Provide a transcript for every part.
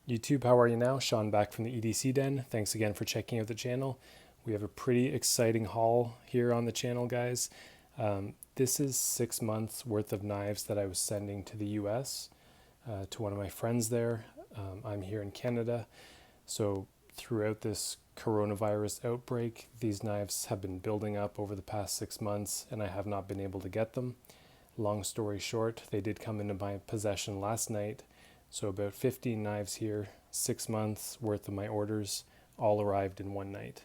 YouTube, how are you now? Sean back from the EDC Den. Thanks again for checking out the channel. We have a pretty exciting haul here on the channel, guys. This is 6 months worth of knives that I was sending to the US to one of my friends there. I'm here in Canada. So throughout this coronavirus outbreak, these knives have been building up over the past 6 months and I have not been able to get them. Long story short, they did come into my possession last night. So about 15 knives here, 6 months worth of my orders, all arrived in one night.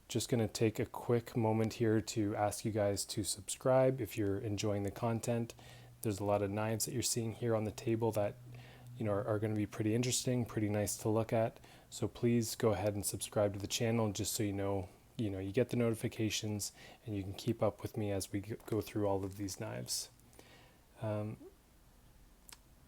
Just going to take a quick moment here to ask you guys to subscribe if you're enjoying the content. There's a lot of knives that you're seeing here on the table that are going to be pretty interesting, pretty nice to look at. So please go ahead and subscribe to the channel just so you get the notifications and you can keep up with me as we go through all of these knives.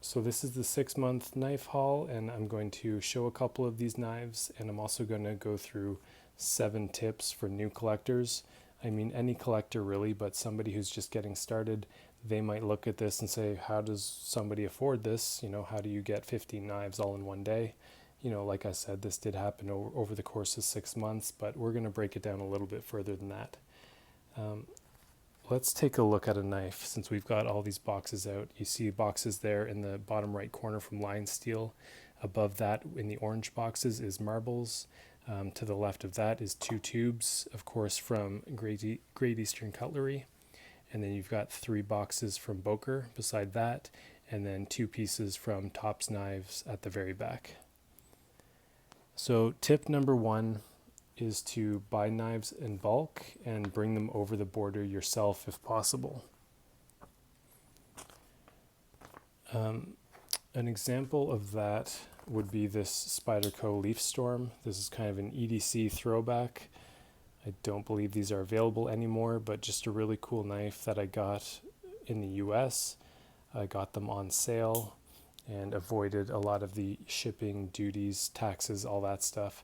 So this is the 6 month knife haul, and I'm going to show a couple of these knives, and I'm also going to go through 7 tips for new collectors. I mean, any collector really, but somebody who's just getting started, they might look at this and say, how does somebody afford this? How do you get 15 knives all in one day? Like I said, this did happen over the course of 6 months, but we're going to break it down a little bit further than that. Let's take a look at a knife since we've got all these boxes out. You see boxes there in the bottom right corner from Lion Steel. Above that in the orange boxes is marbles. To the left of that is 2 tubes, of course, from Great Eastern Cutlery. And then you've got 3 boxes from Boker beside that, and then 2 pieces from Tops Knives at the very back. So tip number 1 is to buy knives in bulk and bring them over the border yourself if possible. An example of that would be this Spyderco Leaf Storm. This is kind of an EDC throwback. I don't believe these are available anymore, but just a really cool knife that I got in the US. I got them on sale and avoided a lot of the shipping, duties, taxes, all that stuff.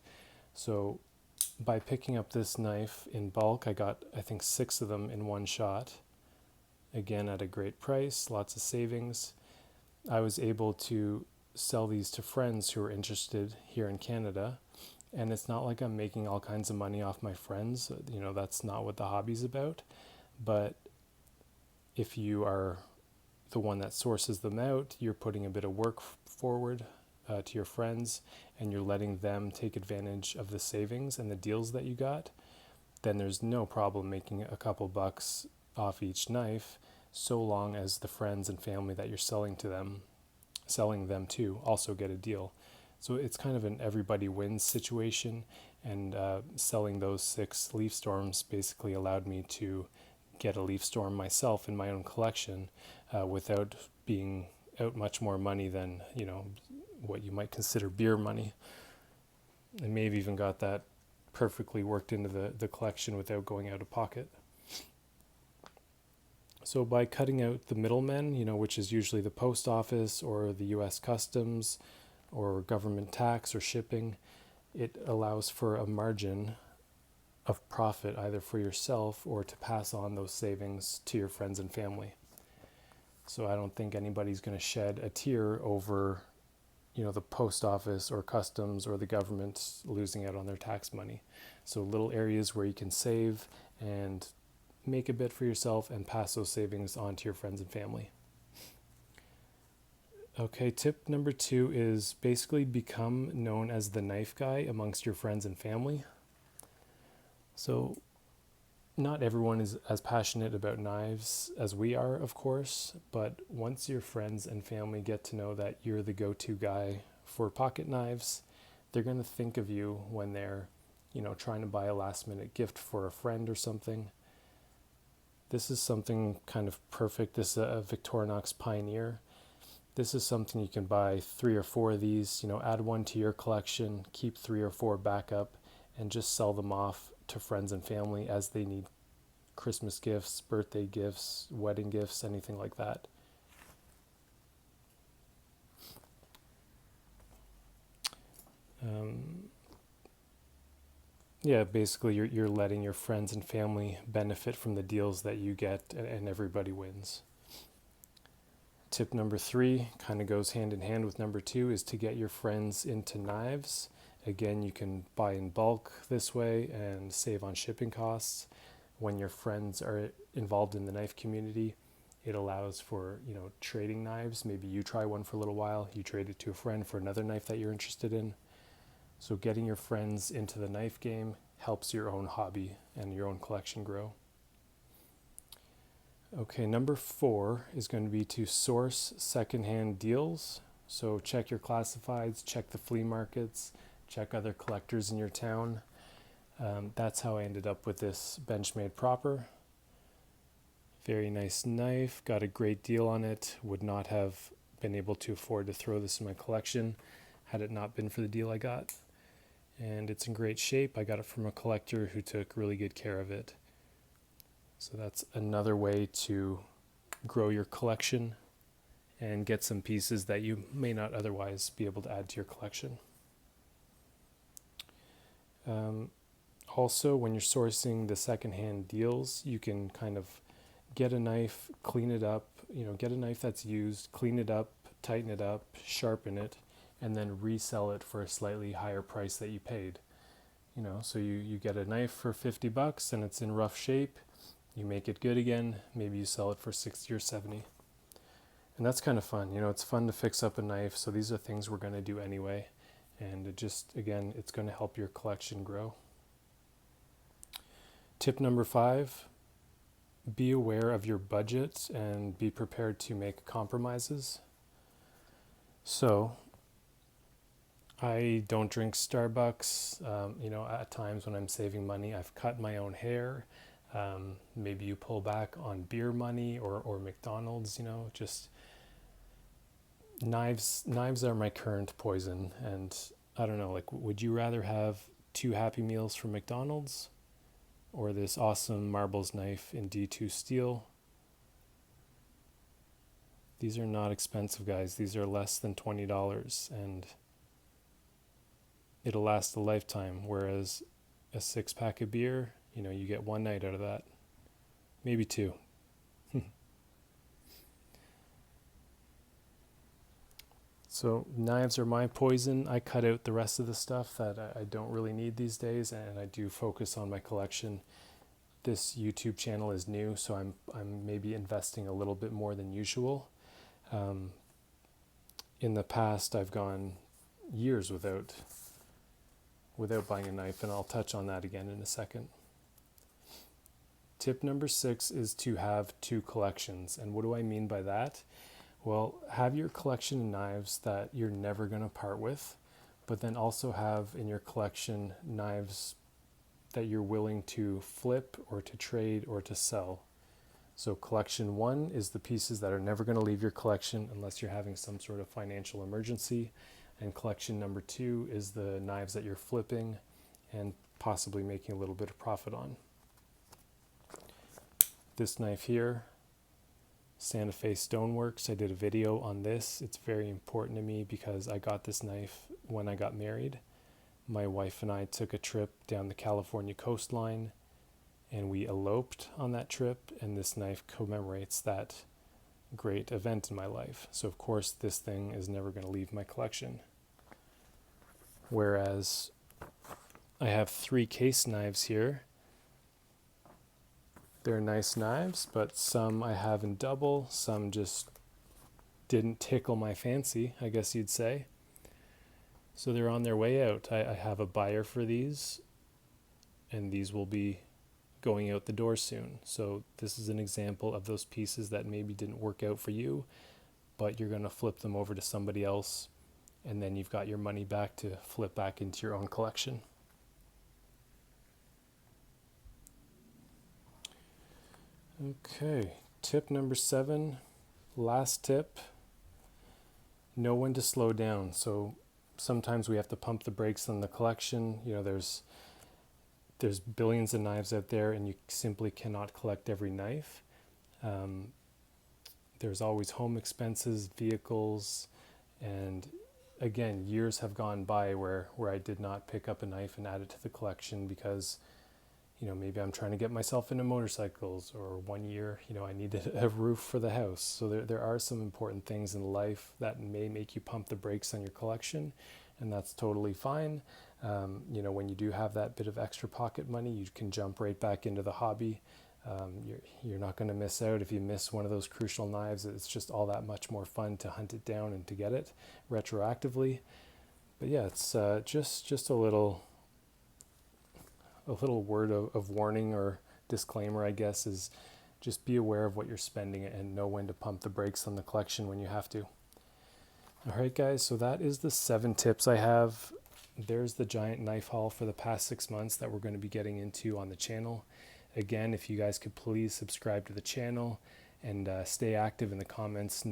So by picking up this knife in bulk, I got, I think, 6 of them in one shot. Again, at a great price, lots of savings. I was able to sell these to friends who are interested here in Canada. And it's not like I'm making all kinds of money off my friends. That's not what the hobby's about. But if you are the one that sources them out, you're putting a bit of work forward to your friends, and you're letting them take advantage of the savings and the deals that you got, then there's no problem making a couple bucks off each knife, so long as the friends and family that you're selling them to also get a deal. So it's kind of an everybody wins situation, and selling those 6 Leaf Storms basically allowed me to get a Leaf Storm myself in my own collection without being out much more money than, what you might consider beer money. I may have even got that perfectly worked into the collection without going out of pocket. So by cutting out the middlemen, which is usually the post office or the US Customs or government tax or shipping, it allows for a margin of profit either for yourself or to pass on those savings to your friends and family. So I don't think anybody's going to shed a tear over the post office or customs or the government losing out on their tax money. So little areas where you can save and make a bit for yourself and pass those savings on to your friends and family. Okay, tip number 2 is basically become known as the knife guy amongst your friends and family. So not everyone is as passionate about knives as we are, of course, but once your friends and family get to know that you're the go-to guy for pocket knives, they're going to think of you when they're, trying to buy a last-minute gift for a friend or something. This is something kind of perfect. This is a Victorinox Pioneer. This is something you can buy 3 or 4 of these, add one to your collection, keep 3 or 4 backup, and just sell them off to friends and family as they need Christmas gifts, birthday gifts, wedding gifts, anything like that. Basically you're letting your friends and family benefit from the deals that you get, and everybody wins. Tip number 3 kind of goes hand in hand with number 2, is to get your friends into knives. Again, you can buy in bulk this way and save on shipping costs. When your friends are involved in the knife community, it allows for, trading knives. Maybe you try one for a little while, you trade it to a friend for another knife that you're interested in. So getting your friends into the knife game helps your own hobby and your own collection grow. Okay, number 4 is going to be to source secondhand deals. So check your classifieds, check the flea markets, check other collectors in your town. That's how I ended up with this Benchmade Proper. Very nice knife, got a great deal on it. Would not have been able to afford to throw this in my collection had it not been for the deal I got. And it's in great shape. I got it from a collector who took really good care of it. So that's another way to grow your collection and get some pieces that you may not otherwise be able to add to your collection. Also, when you're sourcing the secondhand deals, you can kind of get a knife, clean it up, get a knife that's used, clean it up, tighten it up, sharpen it, and then resell it for a slightly higher price that you paid. So you get a knife for $50 and it's in rough shape. You make it good again, maybe you sell it for 60 or 70. And that's kind of fun. It's fun to fix up a knife. So these are things we're going to do anyway. And it's going to help your collection grow. Tip number 5, be aware of your budget and be prepared to make compromises. So I don't drink Starbucks. At times when I'm saving money, I've cut my own hair. Maybe you pull back on beer money or McDonald's, just knives are my current poison. And I don't know, would you rather have 2 Happy Meals from McDonald's or this awesome Marbles knife in D2 steel? These are not expensive, guys. These are less than $20 and it'll last a lifetime. Whereas a 6-pack of beer, you get one night out of that, maybe 2. So knives are my poison. I cut out the rest of the stuff that I don't really need these days, and I do focus on my collection. This YouTube channel is new, so I'm maybe investing a little bit more than usual. In the past, I've gone years without buying a knife, and I'll touch on that again in a second. Tip number 6 is to have 2 collections. And what do I mean by that? Well, have your collection of knives that you're never going to part with, but then also have in your collection knives that you're willing to flip or to trade or to sell. So collection 1 is the pieces that are never going to leave your collection unless you're having some sort of financial emergency. And collection number 2 is the knives that you're flipping and possibly making a little bit of profit on. This knife here, Santa Fe Stoneworks, I did a video on this. It's very important to me because I got this knife when I got married. My wife and I took a trip down the California coastline and we eloped on that trip, and this knife commemorates that great event in my life. So of course this thing is never going to leave my collection. Whereas I have 3 case knives here. They're nice knives, but some I have in double, some just didn't tickle my fancy, I guess you'd say. So they're on their way out. I have a buyer for these, and these will be going out the door soon. So this is an example of those pieces that maybe didn't work out for you, but you're going to flip them over to somebody else, and then you've got your money back to flip back into your own collection. Okay, tip number 7, last tip, know when to slow down. So sometimes we have to pump the brakes on the collection. There's billions of knives out there and you simply cannot collect every knife. There's always home expenses, vehicles, and again, years have gone by where I did not pick up a knife and add it to the collection because maybe I'm trying to get myself into motorcycles, or one year, I needed a roof for the house. So there are some important things in life that may make you pump the brakes on your collection, and that's totally fine. When you do have that bit of extra pocket money, you can jump right back into the hobby. You're not going to miss out if you miss one of those crucial knives. It's just all that much more fun to hunt it down and to get it retroactively. But yeah, it's just a little word of warning or disclaimer, I guess, is just be aware of what you're spending and know when to pump the brakes on the collection when you have to. All right, guys, so that is the 7 tips I have. There's the giant knife haul for the past 6 months that we're going to be getting into on the channel. Again, if you guys could please subscribe to the channel and stay active in the comments.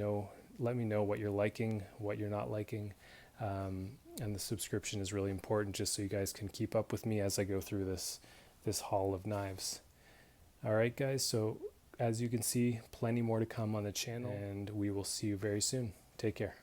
Let me know what you're liking, what you're not liking. And the subscription is really important, just so you guys can keep up with me as I go through this haul of knives. All right, guys, so as you can see, plenty more to come on the channel, and we will see you very soon. Take care.